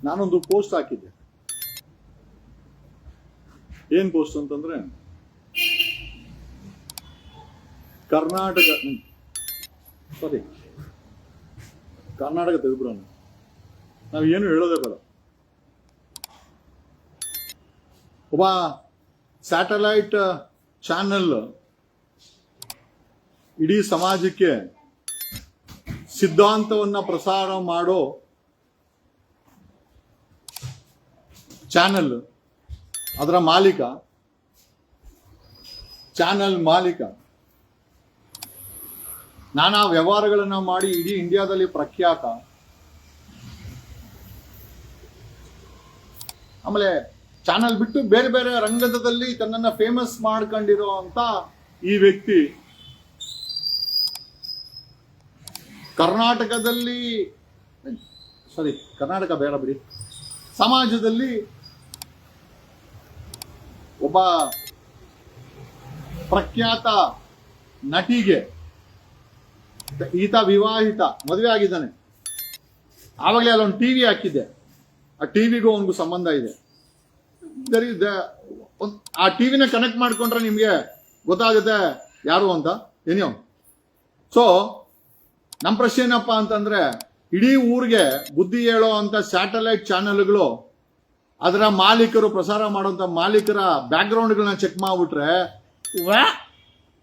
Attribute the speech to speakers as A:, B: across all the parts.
A: ನಾನೊಂದು ಪೋಸ್ಟ್ ಹಾಕಿದ್ದೆ. ಏನ್ ಪೋಸ್ಟ್ ಅಂತಂದ್ರೆ, ಕರ್ನಾಟಕ ತೆಗೆದ್ಬಿಡೋಣ, ನಾವು ಏನು ಹೇಳೋದೇ ಬೇಡ. ಒಬ್ಬ ಸ್ಯಾಟಲೈಟ್ ಚಾನೆಲ್ ಇಡೀ ಸಮಾಜಕ್ಕೆ ಸಿದ್ಧಾಂತವನ್ನ ಪ್ರಸಾರ ಮಾಡೋ ಚಾನೆಲ್, ಅದರ ಮಾಲೀಕ, ಚಾನೆಲ್ ಮಾಲೀಕ ನಾನಾ ವ್ಯವಹಾರಗಳನ್ನ ಮಾಡಿ ಇಡೀ ಇಂಡಿಯಾದಲ್ಲಿ ಪ್ರಖ್ಯಾತ. ಆಮೇಲೆ ಚಾನೆಲ್ ಬಿಟ್ಟು ಬೇರೆ ಬೇರೆ ರಂಗದಲ್ಲಿ ತನ್ನನ್ನ ಫೇಮಸ್ ಮಾಡ್ಕೊಂಡಿರೋ ಅಂತ ಈ ವ್ಯಕ್ತಿ ಕರ್ನಾಟಕದಲ್ಲಿ, ಕರ್ನಾಟಕ ಬೇಡ ಬಿಡಿ, ಸಮಾಜದಲ್ಲಿ ಒಬ್ಬ ಪ್ರಖ್ಯಾತ ನಟಿಗೆ, ಈತ ವಿವಾಹಿತ, ಮದುವೆ ಆಗಿದ್ದಾನೆ. ಆವಾಗಲೇ ಅಲ್ಲೊಂದು ಟಿವಿ ಹಾಕಿದ್ದೆ, ಆ ಟಿವಿಗೂ ಅವನಿಗೂ ಸಂಬಂಧ ಇದೆ. ಆ ಟಿವಿನ ಕನೆಕ್ಟ್ ಮಾಡ್ಕೊಂಡ್ರೆ ನಿಮ್ಗೆ ಗೊತ್ತಾಗುತ್ತೆ ಯಾರು ಅಂತ. ಏನೋ ಸೊ ನಮ್ಮ ಪ್ರಶ್ನೆ ಏನಪ್ಪಾ ಅಂತಂದ್ರೆ, ಇಡೀ ಊರಿಗೆ ಬುದ್ಧಿ ಹೇಳೋ ಅಂತ ಸ್ಯಾಟಲೈಟ್ ಚಾನೆಲ್ಗಳು, ಅದರ ಮಾಲೀಕರು, ಪ್ರಸಾರ ಮಾಡುವಂತ ಮಾಲೀಕರ ಬ್ಯಾಕ್ಗ್ರೌಂಡ್ಗಳನ್ನ ಚೆಕ್ ಮಾಡ್ಬಿಟ್ರೆ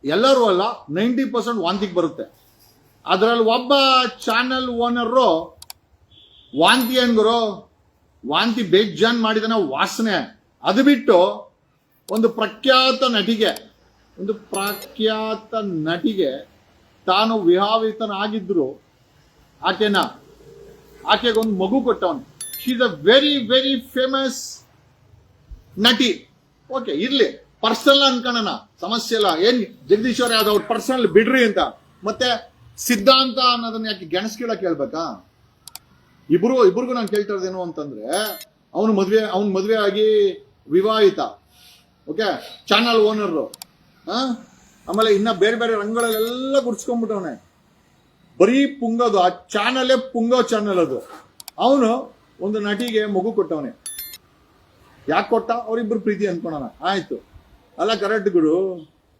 A: ಎಲ್ಲರೂ ಅಲ್ಲ 90% ವಾಂತಿಗೆ ಬರುತ್ತೆ. ಅದರಲ್ಲಿ ಒಬ್ಬ ಚಾನೆಲ್ ಓನರು ವಾಂತಿ ಏನ್ಗುರು, ವಾಂತಿ ಬೇಜಾನ್ ಮಾಡಿದನ, ವಾಸನೆ. ಅದು ಬಿಟ್ಟು ಒಂದು ಪ್ರಖ್ಯಾತ ನಟಿಗೆ ತಾನು ವಿವಾಹಿತನಾಗಿದ್ರು ಆಕೆಗೊಂದು ಮಗು ಕೊಟ್ಟವನು. She is a very very famous ನಟಿ. ಓಕೆ, ಇರ್ಲಿ, ಪರ್ಸನಲ್ ಅನ್ಕೋಣ, ಸಮಸ್ಯೆ ಇಲ್ಲ. ಏನ್ ಜಗದೀಶ್ ಅವ್ರೆ, ಅದು ಅವ್ರ ಪರ್ಸನಲ್ ಬಿಡ್ರಿ ಅಂತ. ಮತ್ತೆ ಸಿದ್ಧಾಂತ ಅನ್ನೋದನ್ನ ಯಾಕೆ ಗೆಣಸ್ಕೀಳಕ್ ಹೇಳ್ಬೇಕಾ? ಇಬ್ರಿಗೂ ನಾನು ಕೇಳ್ತಾ ಇರೋದೇನು ಅಂತಂದ್ರೆ, ಅವನು ಮದ್ವೆ ಆಗಿ ವಿವಾಹಿತ, ಓಕೆ, ಚಾನಲ್ ಓನರ್, ಆಮೇಲೆ ಇನ್ನ ಬೇರೆ ಬೇರೆ ರಂಗಗಳೆಲ್ಲ ಗುಡ್ಸ್ಕೊಂಡ್ಬಿಟ್ಟವನೆ. ಬರೀ ಪುಂಗೋದು, ಆ ಚಾನಲೇ ಪುಂಗೋ ಚಾನಲ್ ಅದು. ಅವನು ಒಂದು ನಟಿಗೆ ಮಗು ಕೊಟ್ಟವನೆ. ಯಾಕೆ ಕೊಟ್ಟ? ಅವರಿಬ್ರು ಪ್ರೀತಿ ಅನ್ಕೊಳೋಣ, ಆಯ್ತು. ಅಲ್ಲ, ಕರೆಕ್ಟ್ ಗುರು,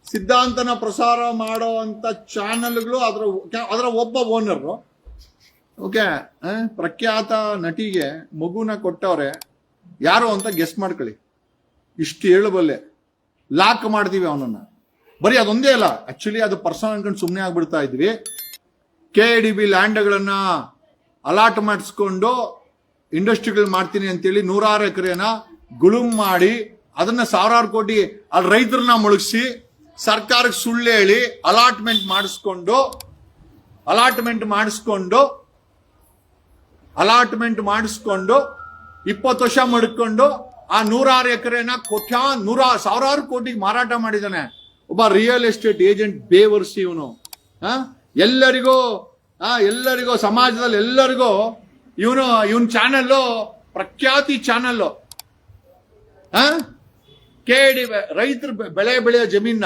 A: ಸಿದ್ಧಾಂತನ ಪ್ರಸಾರ ಮಾಡೋ ಅಂತ ಚಾನಲ್ಗಳು, ಅದರ ಒಬ್ಬ ಓನರ್, ಓಕೆ, ಪ್ರಖ್ಯಾತ ನಟಿಗೆ ಮಗುನ ಕೊಟ್ಟವ್ರೆ. ಯಾರು ಅಂತ ಗೆಸ್ ಮಾಡ್ಕೊಳ್ಳಿ. ಇಷ್ಟು ಹೇಳಬಲ್ಲೆ, ಲಾಕ್ ಮಾಡ್ತೀವಿ ಅವನನ್ನ. ಬರೀ ಅದೊಂದೇ ಅಲ್ಲ, ಆಕ್ಚುಲಿ ಅದು ಪರ್ಸನಲ್ ಅನ್ಕೊಂಡು ಸುಮ್ಮನೆ ಆಗ್ಬಿಡ್ತಾ ಇದ್ವಿ. KDB ಲ್ಯಾಂಡ್ಗಳನ್ನ ಅಲಾಟ್ ಮಾಡಿಸ್ಕೊಂಡು ಇಂಡಸ್ಟ್ರಿಗಳು ಮಾಡ್ತೀನಿ ಅಂತೇಳಿ 100 ಎಕರೆನ ಗುಳುಂ ಮಾಡಿ, ಅದನ್ನ 1000 ಕೋಟಿ ಅಲ್ಲಿ ರೈತರನ್ನ ಮುಳುಗಿಸಿ, ಸರ್ಕಾರಕ್ಕೆ ಸುಳ್ಳು ಹೇಳಿ ಅಲಾಟ್ಮೆಂಟ್ ಮಾಡಿಸ್ಕೊಂಡು 20 ವರ್ಷ ಮಡ್ಕೊಂಡು ಆ 106 ಎಕರೆನ 1000 ಕೋಟಿಗೆ ಮಾರಾಟ ಮಾಡಿದಾನೆ ಒಬ್ಬ ರಿಯಲ್ ಎಸ್ಟೇಟ್ ಏಜೆಂಟ್ ಬೇವರ್ಸಿ ಇವನು. ಎಲ್ಲರಿಗೂ ಸಮಾಜದಲ್ಲಿ ಎಲ್ಲರಿಗೂ ಇವನ್ ಚಾನೆಲ್ ಪ್ರಖ್ಯಾತಿ ಚಾನೆಲ್. ರೈತರು ಬೆಳೆಯೋ ಜಮೀನ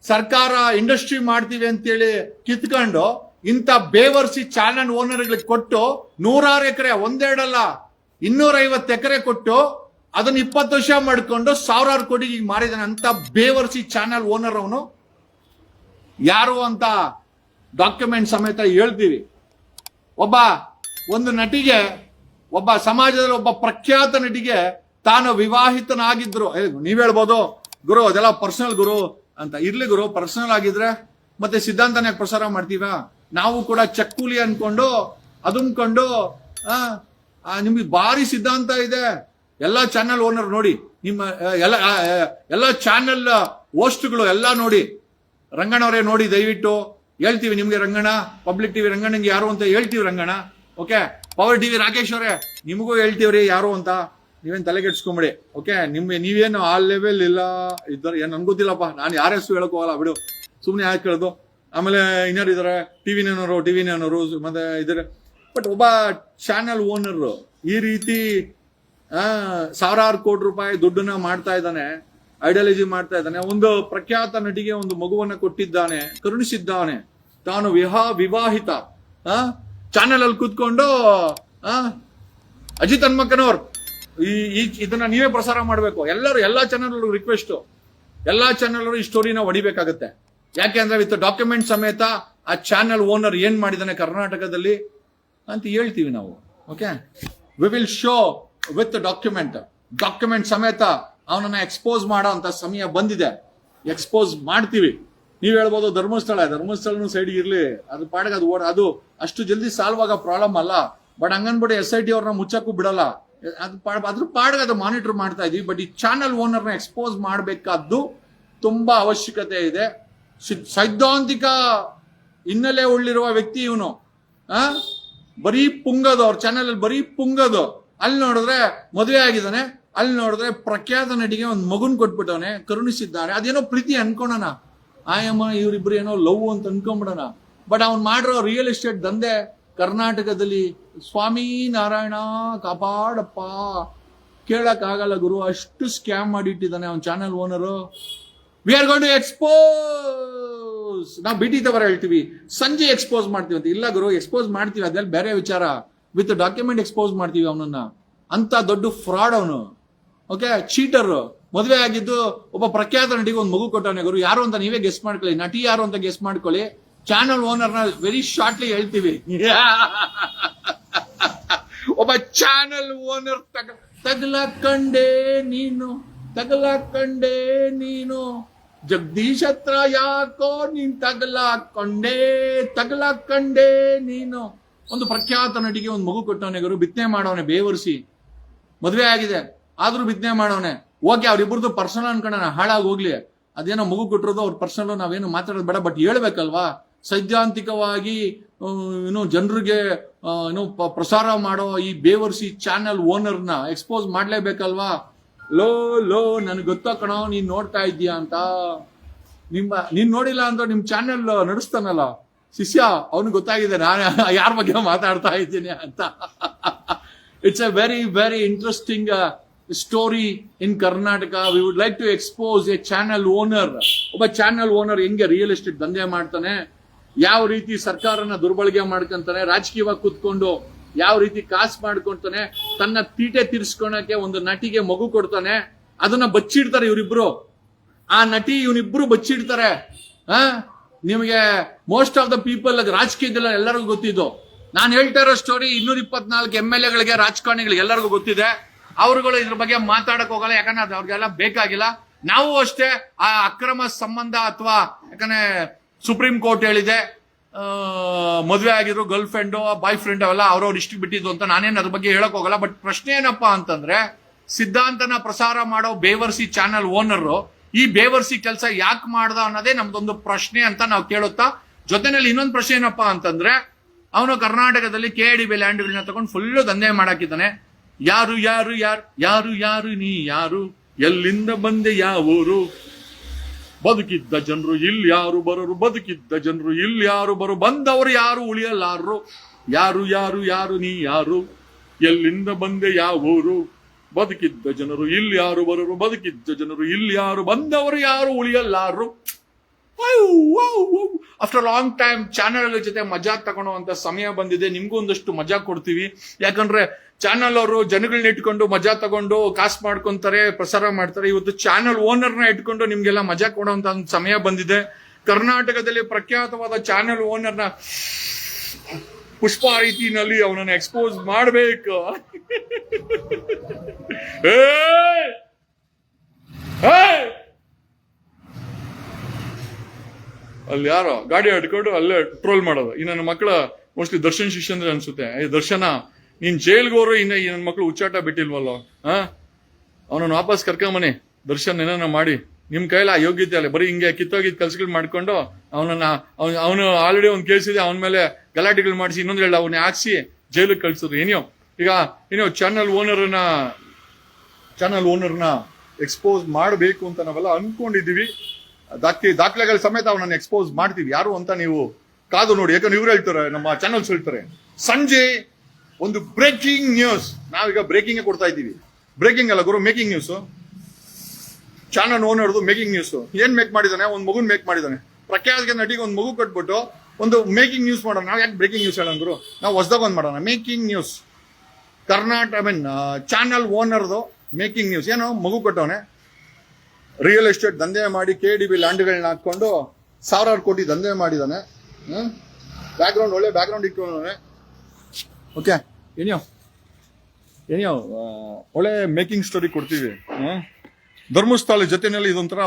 A: ಸರ್ಕಾರ ಇಂಡಸ್ಟ್ರಿ ಮಾಡ್ತೀವಿ ಅಂತೇಳಿ ಕಿತ್ಕೊಂಡು ಇಂಥ ಬೇವರ್ಸಿ ಚಾನಲ್ ಓನರ್ಗಳಿಗೆ ಕೊಟ್ಟು 106 ಎಕರೆ, ಒಂದೆರಡಲ್ಲ 250 ಎಕರೆ ಕೊಟ್ಟು ಅದನ್ನ 20 ವರ್ಷ ಮಾಡ್ಕೊಂಡು 1000 ಕೋಟಿಗೆ ಮಾರಿದಾನೆ ಅಂತ ಬೇವರ್ಸಿ ಚಾನಲ್ ಓನರ್ ಅವನು. ಯಾರು ಅಂತ ಡಾಕ್ಯುಮೆಂಟ್ ಸಮೇತ ಹೇಳ್ತೀವಿ. ಒಂದು ನಟಿಗೆ, ಒಬ್ಬ ಸಮಾಜದಲ್ಲಿ ಒಬ್ಬ ಪ್ರಖ್ಯಾತ ನಟಿಗೆ ತಾನು ವಿವಾಹಿತನಾಗಿದ್ರು. ನೀವ್ ಹೇಳ್ಬೋದು ಗುರು ಅದೆಲ್ಲ ಪರ್ಸನಲ್ ಗುರು ಅಂತ. ಇರ್ಲಿ ಗುರು, ಪರ್ಸನಲ್ ಆಗಿದ್ರೆ ಮತ್ತೆ ಸಿದ್ಧಾಂತನ ಪ್ರಸಾರ ಮಾಡ್ತೀವ? ನಾವು ಕೂಡ ಚಕ್ಕೂಲಿ ಅನ್ಕೊಂಡು ಅದನ್ಕೊಂಡು ನಿಮ್ಗೆ ಭಾರಿ ಸಿದ್ಧಾಂತ ಇದೆ. ಎಲ್ಲಾ ಚಾನೆಲ್ ಓನರ್ ನೋಡಿ, ನಿಮ್ಮ ಎಲ್ಲ ಚಾನೆಲ್ ಹೋಸ್ಟ್ಗಳು ಎಲ್ಲ ನೋಡಿ. ರಂಗಣ್ಣವರೇ ನೋಡಿ, ದಯವಿಟ್ಟು ಹೇಳ್ತೀವಿ ನಿಮ್ಗೆ. ರಂಗಣ್ಣ, ಪಬ್ಲಿಕ್ ಟಿವಿ ರಂಗಣ್ಣಂಗೆ ಯಾರು ಅಂತ ಹೇಳ್ತೀವಿ Ranganna. Okay, power TV Rakesh ಅವರೇ ನಿಮಗೂ ಹೇಳ್ತೀವ್ರಿ ಯಾರು ಅಂತ. ನೀವೇನ್ ತಲೆಗೆಡ್ಸ್ಕೊಂಬಿಡಿ. ಓಕೆ, ನೀವೇನು ಆ ಲೆವೆಲ್ ಇಲ್ಲ ಇದ್ದಾರೆ ಏನ್ ನನ್ಗೊತ್ತಿಲ್ಲಪ್ಪ. ನಾನು ಯಾರ ಹೆಸರು ಹೇಳಕ್ ಹೋಗಲ್ಲ ಬಿಡು, ಸುಮ್ನೆ ಯಾಕೆ ಕೇಳೋದು. ಆಮೇಲೆ ಇನ್ಯಾರು ಇದಾರೆ, ಟಿವಿ ನೇನವರು ಮತ್ತೆ ಇದಾರೆ. ಬಟ್ ಒಬ್ಬ ಚಾನೆಲ್ ಓನರ್ ಈ ರೀತಿ 1000 ಕೋಟಿ ರೂಪಾಯಿ ದುಡ್ಡನ್ನ ಮಾಡ್ತಾ ಇದ್ದಾನೆ, ಐಡಿಯಾಲಜಿ ಮಾಡ್ತಾ ಇದ್ದಾನೆ. ಒಂದು ಪ್ರಖ್ಯಾತ ನಟಿಗೆ ಒಂದು ಮಗುವನ್ನ ಕೊಟ್ಟಿದ್ದಾನೆ, ಕರುಣಿಸಿದ್ದಾನೆ. ತಾನು ವಿವಾಹಿತ ಚಾನೆಲ್ ಅಲ್ಲಿ ಕೂತ್ಕೊಂಡು ಅಜಿತ್ ಹನ್ಮಕ್ಕನವ್ರು ಇದನ್ನ ನೀವೇ ಪ್ರಸಾರ ಮಾಡಬೇಕು. ಎಲ್ಲಾ ಚಾನೆಲ್ ರಿಕ್ವೆಸ್ಟ್, ಎಲ್ಲಾ ಚಾನೆಲ್ ಈ ಸ್ಟೋರಿನ ಹೊಡಿಬೇಕಾಗತ್ತೆ. ಯಾಕೆಂದ್ರೆ ವಿತ್ ಡಾಕ್ಯುಮೆಂಟ್ ಸಮೇತ ಆ ಚಾನೆಲ್ ಓನರ್ ಏನ್ ಮಾಡಿದಾನೆ ಕರ್ನಾಟಕದಲ್ಲಿ ಅಂತ ಹೇಳ್ತೀವಿ ನಾವು. Okay, we will show with document ಸಮೇತ ಅವನನ್ನ ಎಕ್ಸ್ಪೋಸ್ ಮಾಡೋ ಅಂತ ಸಮಯ ಬಂದಿದೆ. ಎಕ್ಸ್ಪೋಸ್ ಮಾಡ್ತೀವಿ. ನೀವ್ ಹೇಳ್ಬೋದು ಧರ್ಮಸ್ಥಳನು ಸೈಡ್ ಇರ್ಲಿ, ಅದು ಪಾಡಿಗೆ ಅದು ಅಷ್ಟು ಜಲ್ದಿ ಸಾಲ್ವ್ ಆಗೋ ಪ್ರಾಬ್ಲಮ್ ಅಲ್ಲ. ಬಟ್ ಹಂಗನ್ಬಿಟ್ಟು SIT ಅವ್ರನ್ನ ಮುಚ್ಚಕ್ಕೂ ಬಿಡಲ್ಲ. ಅದ್ರ ಪಾಡಿಗೆ ಅದು ಮಾನಿಟರ್ ಮಾಡ್ತಾ ಇದೀವಿ. ಬಟ್ ಈ ಚಾನೆಲ್ ಓನರ್ನ ಎಕ್ಸ್ಪೋಸ್ ಮಾಡಬೇಕಾದ್ದು ತುಂಬಾ ಅವಶ್ಯಕತೆ ಇದೆ. ಸೈದ್ಧಾಂತಿಕ ಹಿನ್ನೆಲೆ ಉಳ್ಳಿರುವ ವ್ಯಕ್ತಿ ಇವನು. ಬರೀ ಪುಂಗದು, ಅವ್ರ ಚಾನೆಲ್ ಅಲ್ಲಿ ಬರೀ ಪುಂಗದು. ಅಲ್ಲಿ ನೋಡಿದ್ರೆ ಮದುವೆ ಆಗಿದ್ದಾನೆ, ಅಲ್ಲಿ ನೋಡಿದ್ರೆ ಪ್ರಖ್ಯಾತ ನಟಿಗೆ ಒಂದು ಮಗುನ್ ಕೊಟ್ಬಿಟ್ಟವನೆ, ಕರುಣಿಸಿದ್ದಾನೆ. ಅದೇನೋ ಪ್ರೀತಿ ಅನ್ಕೋಣ, ಆಯಮ್ಮ ಇವರಿಬ್ರು ಏನೋ ಲವ್ ಅಂತ ಅನ್ಕೊಂಡ್ಬಿಡೋಣ. ಬಟ್ ಅವ್ನ್ ಮಾಡಿರೋ ರಿಯಲ್ ಎಸ್ಟೇಟ್ ದಂಧೆ ಕರ್ನಾಟಕದಲ್ಲಿ ಸ್ವಾಮಿ ನಾರಾಯಣ ಕಾಪಾಡಪ್ಪ, ಕೇಳಕ್ ಆಗಲ್ಲ ಗುರು, ಅಷ್ಟು ಸ್ಕ್ಯಾಮ್ ಮಾಡಿಟ್ಟಿದ್ದಾನೆ ಅವನ್ channel owner. We are going to expose. ನಾವು ಬಿಟ್ಟಿದ್ದವರ ಹೇಳ್ತೀವಿ ಸಂಜೆ ಎಕ್ಸ್ಪೋಸ್ ಮಾಡ್ತೀವಿ ಅಂತ. ಇಲ್ಲ ಗುರು, ಎಕ್ಸ್ಪೋಸ್ ಮಾಡ್ತೀವಿ, ಅದೆಲ್ಲ ಬೇರೆ ವಿಚಾರ. ವಿತ್ ಡಾಕ್ಯುಮೆಂಟ್ ಎಕ್ಸ್ಪೋಸ್ ಮಾಡ್ತೀವಿ ಅವನನ್ನ. ಅಂತ ದೊಡ್ಡ ಫ್ರಾಡ್ ಅವನು. Okay, cheater. ಮದುವೆ ಆಗಿದ್ದು ಒಬ್ಬ ಪ್ರಖ್ಯಾತ ನಟಿಗೆ ಒಂದು ಮಗು ಕೊಟ್ಟವನೇ ಗುರು. ಯಾರು ಅಂತ ನೀವೇ ಗೆಸ್ ಮಾಡ್ಕೊಳ್ಳಿ, ನಟಿ ಯಾರು ಅಂತ ಗೆಸ್ ಮಾಡ್ಕೊಳ್ಳಿ. ಚಾನಲ್ ಓನರ್ನ ವೆರಿ ಶಾರ್ಟ್ಲಿ ಹೇಳ್ತೀವಿ. ಒಬ್ಬ ಚಾನಲ್ ಓನರ್ ತಗಲಕಂಡೆ ನೀನು ಜಗದೀಶ್ ಹತ್ರ ಯಾಕೋ ನೀನ್ ತಗಲಕಂಡೆ ನೀನು. ಒಂದು ಪ್ರಖ್ಯಾತ ನಟಿಗೆ ಒಂದು ಮಗು ಕೊಟ್ಟವನೇ ಗುರು. ಬಿತ್ತನೆ ಮಾಡವನೆ, ಬೇವರ್ಸಿ. ಮದುವೆ ಆಗಿದೆ ಆದ್ರೂ ಬಿತ್ತನೆ ಮಾಡವನೆ. ಓಕೆ, ಅವ್ರಿಬ್ರದ್ದು ಪರ್ಸನಲ್ ಅನ್ಕೊಂಡ ಹಾಳಾಗಿ ಹೋಗ್ಲಿ. ಅದೇನೋ ಮಗು ಕೊಟ್ಟಿರೋದು ಅವ್ರ ಪರ್ಸನಲ್, ನಾವೇನು ಮಾತಾಡೋದು ಬೇಡ. ಬಟ್ ಹೇಳ್ಬೇಕಲ್ವಾ, ಸೈದ್ಧಾಂತಿಕವಾಗಿ ಜನರಿಗೆ ಪ್ರಸಾರ ಮಾಡೋ ಈ ಬೇವರ್ಸಿ ಚಾನೆಲ್ ಓನರ್ನ ಎಕ್ಸ್ಪೋಸ್ ಮಾಡ್ಲೇಬೇಕಲ್ವಾ. ಲೋ ನನ್ಗೆ ಗೊತ್ತಾ ಕಣೋ ನೀನ್ ನೋಡ್ತಾ ಇದ್ದೀಯಾ ಅಂತ. ನೀನ್ ನೋಡಿಲ್ಲ ಅಂತ ನಿಮ್ ಚಾನೆಲ್ ನಡೆಸ್ತಾನಲ್ಲ ಶಿಷ್ಯ, ಅವನಿಗೆ ಗೊತ್ತಾಗಿದೆ ನಾನು ಯಾರ ಬಗ್ಗೆ ಮಾತಾಡ್ತಾ ಇದ್ದೀನಿ ಅಂತ. It's a very very interesting story in Karnataka. We would like to expose a channel owner. ಒಬ್ಬ ಚಾನೆಲ್ ಓನರ್ ಹೆಂಗೆ ರಿಯಲ್ ಎಸ್ಟೇಟ್ ದಂಧೆ ಮಾಡ್ತಾನೆ, ಯಾವ ರೀತಿ ಸರ್ಕಾರನ ದುರ್ಬಳಕೆ ಮಾಡ್ಕೊಂತಾನೆ, ರಾಜಕೀಯವಾಗಿ ಕೂತ್ಕೊಂಡು ಯಾವ ರೀತಿ ಕಾಸು ಮಾಡ್ಕೊಂತಾನೆ, ತನ್ನ ತೀಟೆ ತೀರ್ಸ್ಕೊಳಕ್ಕೆ ಒಂದು ನಟಿಗೆ ಮಗು ಕೊಡ್ತಾನೆ, ಅದನ್ನ ಬಚ್ಚಿಡ್ತಾರೆ ಇವರಿಬ್ರು. ಆ ನಟಿ ಇವನಿಬ್ರು ಬಚ್ಚಿಡ್ತಾರೆ. ನಿಮಗೆ ಮೋಸ್ಟ್ ಆಫ್ ದ ಪೀಪಲ್ ರಾಜಕೀಯದಲ್ಲ ಎಲ್ಲರಿಗೂ ಗೊತ್ತಿದ್ದು. ನಾನು ಹೇಳ್ತಾ ಇರೋ ಸ್ಟೋರಿ 224 MLA ರಾಜಕಾರಣಿಗಳಿಗೆ ಎಲ್ಲರಿಗೂ ಗೊತ್ತಿದೆ. ಅವರುಗಳು ಇದ್ರ ಬಗ್ಗೆ ಮಾತಾಡಕ್ ಹೋಗಲ್ಲ, ಯಾಕಂದ್ರೆ ಅದು ಅವ್ರಿಗೆಲ್ಲ ಬೇಕಾಗಿಲ್ಲ. ನಾವು ಅಷ್ಟೇ ಆ ಅಕ್ರಮ ಸಂಬಂಧ ಅಥವಾ ಯಾಕಂದ್ರೆ ಸುಪ್ರೀಂ ಕೋರ್ಟ್ ಹೇಳಿದೆ ಮದುವೆ ಆಗಿದ್ರು ಗರ್ಲ್ ಫ್ರೆಂಡ್ ಬಾಯ್ ಫ್ರೆಂಡ್ ಅವೆಲ್ಲ ಅವ್ರವ್ರು ಇಷ್ಟು ಬಿಟ್ಟಿದ್ದು ಅಂತ ನಾನೇನು ಅದ್ರ ಬಗ್ಗೆ ಹೇಳಕ್ ಹೋಗಲ್ಲ. ಬಟ್ ಪ್ರಶ್ನೆ ಏನಪ್ಪಾ ಅಂತಂದ್ರೆ, ಸಿದ್ಧಾಂತನ ಪ್ರಸಾರ ಮಾಡೋ ಬೇವರ್ಸಿ ಚಾನಲ್ ಓನರ್ ಈ ಬೇವರ್ಸಿ ಕೆಲಸ ಯಾಕೆ ಮಾಡ್ದ ಅನ್ನೋದೇ ನಮ್ದೊಂದು ಪ್ರಶ್ನೆ ಅಂತ ನಾವು ಕೇಳುತ್ತಾ, ಜೊತೆನಲ್ಲಿ ಇನ್ನೊಂದು ಪ್ರಶ್ನೆ ಏನಪ್ಪಾ ಅಂತಂದ್ರೆ, ಅವನು ಕರ್ನಾಟಕದಲ್ಲಿ KIDB ಲ್ಯಾಂಡ್ಗಳನ್ನ ತಗೊಂಡು ಫುಲ್ ದಂಧೆ ಮಾಡಾಕಿದ್ದಾನೆ. ಯಾರು ಯಾರು ಯಾರು ಯಾರು ಯಾರು ನೀ ಯಾರು, ಎಲ್ಲಿಂದ ಬಂದೆ ಯಾವೂರು, ಬದುಕಿದ್ದ ಜನರು ಇಲ್ಲಿ ಯಾರು ಬರೋರು, ಬದುಕಿದ್ದ ಜನರು ಇಲ್ಲಿ ಯಾರು ಬರೋ, ಬಂದವರು ಯಾರು ಉಳಿಯಲಾರರು, ಯಾರು ಯಾರು ಯಾರು ನೀ ಯಾರು, ಎಲ್ಲಿಂದ ಬಂದೆ ಯಾವೂರು, ಬದುಕಿದ್ದ ಜನರು ಇಲ್ಲಿ ಯಾರು ಬರೋರು, ಬದುಕಿದ್ದ ಜನರು ಇಲ್ಲಿ ಯಾರು, ಬಂದವರು ಯಾರು ಉಳಿಯಲಾರರು. ಆಫ್ಟರ್ ಲಾಂಗ್ ಟೈಮ್ ಚಾನೆಲ್ ಜೊತೆ ಮಜಾ ತಗೊಳ್ಳುವಂತ ಸಮಯ ಬಂದಿದೆ. ನಿಮ್ಗೂ ಒಂದಷ್ಟು ಮಜಾ ಕೊಡ್ತೀವಿ. ಯಾಕಂದ್ರೆ ಚಾನಲ್ ಅವರು ಜನಗಳನ್ನ ಇಟ್ಕೊಂಡು ಮಜಾ ತಗೊಂಡು ಕಾಸು ಮಾಡ್ಕೊಂತಾರೆ, ಪ್ರಸಾರ ಮಾಡ್ತಾರೆ. ಇವತ್ತು ಚಾನಲ್ ಓನರ್ನ ಇಟ್ಕೊಂಡು ನಿಮ್ಗೆಲ್ಲ ಮಜಾ ಕೊಡುವಂತ ಒಂದು ಸಮಯ ಬಂದಿದೆ. ಕರ್ನಾಟಕದಲ್ಲಿ ಪ್ರಖ್ಯಾತವಾದ ಚಾನಲ್ ಓನರ್ನ ಪುಷ್ಪ ರೀತಿನಲ್ಲಿ ಅವನನ್ನ ಎಕ್ಸ್ಪೋಸ್ ಮಾಡಬೇಕು. ಅಲ್ಲಿ ಯಾರೋ ಗಾಡಿ ಅಡ್ಕೊಂಡು ಅಲ್ಲೇ ಟ್ರೋಲ್ ಮಾಡೋದು. ಈ ನನ್ನ ಮಕ್ಕಳ ಮೋಸ್ಟ್ಲಿ ದರ್ಶನ್ ಶಿಷ್ಯಂದ್ರೆ ಅನ್ಸುತ್ತೆ. ದರ್ಶನ, ನೀನ್ ಜೈಲ್ಗೆ ಹೋರು, ಇನ್ನ ಈ ನನ್ನ ಮಕ್ಳು ಹುಚ್ಚಾಟ ಬಿಟ್ಟಿಲ್ವಲ್ಲ, ಅವನನ್ನ ವಾಪಸ್ ಕರ್ಕೊಂಬನಿ. ದರ್ಶನ್ ಏನಾನ ಮಾಡಿ, ನಿಮ್ ಕೈಲ ಯೋಗ್ಯತೆ ಅಲ್ಲ, ಬರೀ ಹಿಂಗೆ ಕಿತ್ತೋಗಿದ್ ಕೆಲ್ಸಗಳು ಮಾಡ್ಕೊಂಡು ಅವನು ಆಲ್ರೆಡಿ ಒಂದ್ ಕೇಸ್ ಇದೆ, ಅವನ ಮೇಲೆ ಗಲಾಟೆಗಳು ಮಾಡಿಸಿ ಇನ್ನೊಂದು ಹೇಳ ಅವನ್ನ ಹಾಕ್ಸಿ ಜೈಲಿಗೆ ಕಳ್ಸಿದ್ರು. ಏನೋ ಚಾನಲ್ ಓನರ್ನ ಎಕ್ಸ್ಪೋಸ್ ಮಾಡಬೇಕು ಅಂತ ನಾವೆಲ್ಲ ಅನ್ಕೊಂಡಿದೀವಿ. ದಾಖಲೆಗಳ ಸಮೇತ ಅವನನ್ನ ಎಕ್ಸ್ಪೋಸ್ ಮಾಡ್ತೀವಿ. ಯಾರು ಅಂತ ನೀವು ಕಾದು ನೋಡಿ. ಯಾಕಂದ್ರೆ ಇವ್ರು ಹೇಳ್ತಾರೆ, ನಮ್ಮ ಚಾನಲ್ಸ್ ಹೇಳ್ತಾರೆ, ಸಂಜೆ ಒಂದು ಬ್ರೇಕಿಂಗ್ ನ್ಯೂಸ್. ನಾವೀಗ ಬ್ರೇಕಿಂಗ್ ಕೊಡ್ತಾ ಇದ್ದೀವಿ. ಬ್ರೇಕಿಂಗ್ ಅಲ್ಲ ಗುರು, ಮೇಕಿಂಗ್ ನ್ಯೂಸ್. ಚಾನಲ್ ಓನರ್ದು ಮೇಕಿಂಗ್ ನ್ಯೂಸ್. ಏನ್ ಮೇಕ್ ಮಾಡಿದಾನೆ? ಒಂದು ಮಗುನ್ ಮೇಕ್ ಮಾಡಿದಾನೆ. ಪ್ರಖ್ಯಾತ ನಟಿಗೆ ಒಂದು ಮಗು ಕೊಟ್ಬಿಟ್ಟು ಒಂದು ಮೇಕಿಂಗ್ ನ್ಯೂಸ್ ಮಾಡೋಣ. ನಾವು ಯಾಕೆ ಬ್ರೇಕಿಂಗ್ ನ್ಯೂಸ್ ಹೇಳಂದ್ರು? ನಾವು ಹೊಸದಾಗ ಒಂದ್ ಮಾಡೋಣ, making news. Karnataka I mean channel ಓನರ್ದು ಮೇಕಿಂಗ್ ನ್ಯೂಸ್. ಏನೋ ಮಗು ಕೊಟ್ಟವನೆ, ರಿಯಲ್ ಎಸ್ಟೇಟ್ ದಂಧೆ ಮಾಡಿ KDB ಲ್ಯಾಂಡ್ಗಳನ್ನ ಹಾಕೊಂಡು ಸಾವಿರಾರು ಕೋಟಿ ದಂಧೆ ಮಾಡಿದಾನೆ. ಬ್ಯಾಕ್ಗ್ರೌಂಡ್ ಒಳ್ಳೆ ಬ್ಯಾಕ್ಗ್ರೌಂಡ್ ಇಟ್ಕೊಂಡವನೆ. ಓಕೆ, ಏನೋ ಒಳ್ಳೆ ಮೇಕಿಂಗ್ ಸ್ಟೋರಿ ಕೊಡ್ತೀವಿ. ಧರ್ಮಸ್ಥಳ ಜೊತೆನಲ್ಲಿ ಇದೊಂಥರ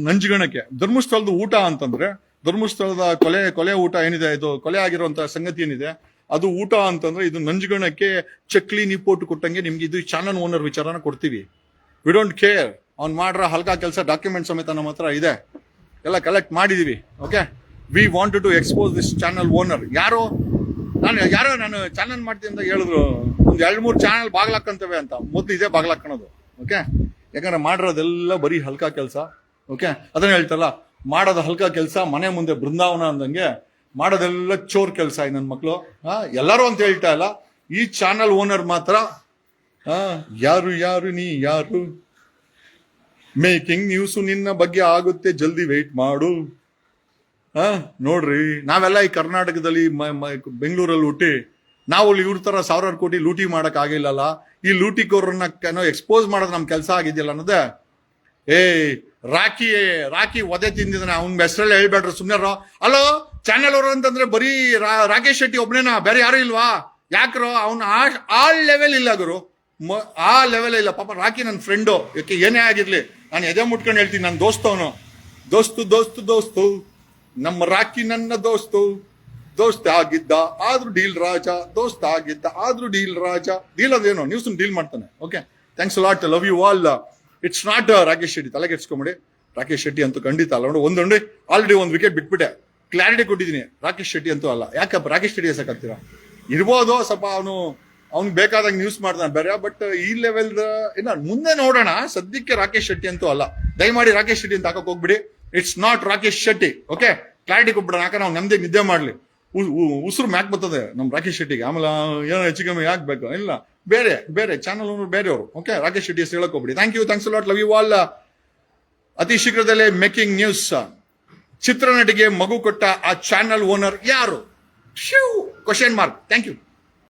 A: ನಂಜುಗಣಕ್ಕೆ. ಧರ್ಮಸ್ಥಳದ ಊಟ ಅಂತಂದ್ರೆ, ಧರ್ಮಸ್ಥಳದ ಕೊಲೆ ಊಟ ಏನಿದೆ, ಇದು ಕೊಲೆ ಆಗಿರುವಂತಹ ಸಂಗತಿ ಏನಿದೆ ಅದು ಊಟ ಅಂತಂದ್ರೆ, ಇದು ನಂಜುಗಣಕ್ಕೆ ಚಕ್ಲಿ ನಿಪ್ಪೋಟು ಕೊಟ್ಟಂಗೆ ನಿಮ್ಗೆ ಇದು ಚಾನಲ್ ಓನರ್ ವಿಚಾರನ ಕೊಡ್ತೀವಿ. ವಿ ಡೋಂಟ್ ಕೇರ್ ಅವ್ನ್ ಮಾಡ್ರ ಹಲ್ಕಾ ಕೆಲಸ, ಡಾಕ್ಯುಮೆಂಟ್ ಸಮೇತ ನಮ್ಮ ಹತ್ರ ಇದೆ, ಎಲ್ಲ ಕಲೆಕ್ಟ್ ಮಾಡಿದೀವಿ. Okay, we wanted to expose this channel owner. ನಾನು ಚಾನಲ್ ಮಾಡ್ತೀನಿ ಅಂತ ಹೇಳಿದ್ರು, ಒಂದ್ 2-3 ಚಾನಲ್ ಬಾಗ್ಲಾಕಂತವೆ ಅಂತ. ಮೊದ್ಲು ಇದೇ ಬಾಗ್ಲಾಕಣೋದು. ಓಕೆ, ಯಾಕಂದ್ರೆ ಮಾಡಿರೋದೆಲ್ಲ ಬರೀ ಹಲ್ಕಾ ಕೆಲಸ. ಓಕೆ, ಅದನ್ನ ಹೇಳ್ತಲ್ಲ, ಮಾಡೋದು ಹಲ್ಕಾ ಕೆಲಸ, ಮನೆ ಮುಂದೆ ಬೃಂದಾವನ ಅಂದಂಗೆ ಮಾಡೋದೆಲ್ಲ ಚೋರ್ ಕೆಲಸ. ನನ್ನ ಮಕ್ಕಳು ಎಲ್ಲರೂ ಅಂತ ಹೇಳ್ತಾ ಇಲ್ಲ, ಈ ಚಾನಲ್ ಓನರ್ ಮಾತ್ರ ಯಾರು ನೀ ಯಾರು, ಮೇಕಿಂಗ್ ನ್ಯೂಸ್ ನಿನ್ನ ಬಗ್ಗೆ ಆಗುತ್ತೆ, ಜಲ್ದಿ ವೆಯ್ಟ್ ಮಾಡು. ನೋಡ್ರಿ, ನಾವೆಲ್ಲ ಈ ಕರ್ನಾಟಕದಲ್ಲಿ ಬೆಂಗಳೂರಲ್ಲಿ ಹುಟ್ಟಿ ನಾವು ಇವ್ರ ತರ ಸಾವಿರಾರು ಕೋಟಿ ಲೂಟಿ ಮಾಡಕ್ ಆಗಿಲ್ಲಲ್ಲ. ಈ ಲೂಟಿಕೋರನ್ನ ಎಕ್ಸ್ಪೋಸ್ ಮಾಡೋದು ನಮ್ ಕೆಲಸ ಆಗಿದೆಯಲ್ಲ ಅನ್ನೋದೇ. ರಾಕಿ ಒದೆ ತಿಂದಿದ್ದಾನೆ, ಅವ್ನ ಹೆಸರಲ್ಲಿ ಹೇಳ್ಬೇಡ್ರಿ ಸುಮ್ನೆ. ಅಲೋ, ಚಾನೆಲ್ ಅವರು ಅಂತಂದ್ರೆ ಬರೀ ರಾಕೇಶ್ ಶೆಟ್ಟಿ ಒಬ್ನೇನಾ, ಬೇರೆ ಯಾರು ಇಲ್ವಾ? ಯಾಕ್ರೋ ಅವ್ನು ಆ ಲೆವೆಲ್ ಇಲ್ಲ ಗುರು, ಆ ಲೆವೆಲ್ ಇಲ್ಲ. ಪಾಪ ರಾಕಿ ನನ್ನ ಫ್ರೆಂಡು, ಯಾಕೆ ಏನೇ ಆಗಿರ್ಲಿ ನಾನು ಎದೆ ಮುಟ್ಕೊಂಡು ಹೇಳ್ತೀನಿ, ನನ್ನ ದೋಸ್ತವನು. ದೋಸ್ತು ನಮ್ಮ ರಾಕಿ ನನ್ನ ದೋಸ್ತ ಆಗಿದ್ದ ಆದ್ರೂ ಡೀಲ್ ರಾಜ, ದೋಸ್ತ ಆಗಿದ್ದ ಆದ್ರೂ ಡೀಲ್ ರಾಜ. ಡೀಲ್ ಅದೇನೋ ನ್ಯೂಸ್ ಡೀಲ್ ಮಾಡ್ತಾನೆ. Okay, thanks lot, love you all. It's not Rakesh Shetty, ತಲೆಗೆಡ್ಸ್ಕೊಂಬಿಡಿ. ರಾಕೇಶ್ ಶೆಟ್ಟಿ ಅಂತೂ ಖಂಡಿತ ಅಲ್ಲ. ನೋಡಿ, ಒಂದೊಂದು ಆಲ್ರೆಡಿ ಒಂದು ವಿಕೆಟ್ ಬಿಟ್ಬಿಟ್ಟೆ, ಕ್ಲಾರಿಟಿ ಕೊಟ್ಟಿದ್ದೀನಿ. ರಾಕೇಶ್ ಶೆಟ್ಟಿ ಅಂತೂ ಅಲ್ಲ. ಯಾಕಪ್ಪ ರಾಕೇಶ್ ಶೆಟ್ಟಿ ಹೆಸಕಾಗ್ತೀರಾ? ಇರ್ಬೋದು ಸ್ವಲ್ಪ ಅವ್ನಿಗೆ ಬೇಕಾದಾಗ ನ್ಯೂಸ್ ಮಾಡ್ತಾನೆ ಬೇರೆ, ಬಟ್ ಈ ಲೆವೆಲ್ ಇನ್ನ ಮುಂದೆ ನೋಡೋಣ. ಸದ್ಯಕ್ಕೆ ರಾಕೇಶ್ ಶೆಟ್ಟಿ ಅಂತೂ ಅಲ್ಲ. ದಯಮಾಡಿ ರಾಕೇಶ್ ಶೆಟ್ಟಿ ಅಂತ ಹಾಕಕ್ ಹೋಗ್ಬಿಡಿ. It's not Rakesh Shetty. Okay, clarity ಕೊಟ್ಬಿಡೋಣ. ಯಾಕಂದ್ರೆ ನಾವು ನಮ್ದೇ ನಿದ್ದೆ ಮಾಡ್ಲಿ, ಉಸಿರು ಮ್ಯಾಕ್ ಬರ್ತದೆ ನಮ್ ರಾಕೇಶ್ ಶೆಟ್ಟಿಗೆ. ಆಮೇಲೆ ಏನೋ ಹೆಚ್ಚು ಕಮ್ಮಿ ಆಗ್ಬೇಕು ಇಲ್ಲ, ಬೇರೆ ಚಾನಲ್ ಬೇರೆಯವರು. ಓಕೆ, ರಾಕೇಶ್ ಶೆಟ್ಟಿ ಹೆಸರು ಹೇಳಕ್ ಹೋಗ್ಬಿಡಿ. Thanks lot, love you all. ಅತಿ ಶೀಘ್ರದಲ್ಲೇ ಮೇಕಿಂಗ್ ನ್ಯೂಸ್. ಚಿತ್ರನಟಿಗೆ ಮಗು ಕೊಟ್ಟ ಆ ಚಾನಲ್ ಓನರ್ ಯಾರು? Question mark. Thank you.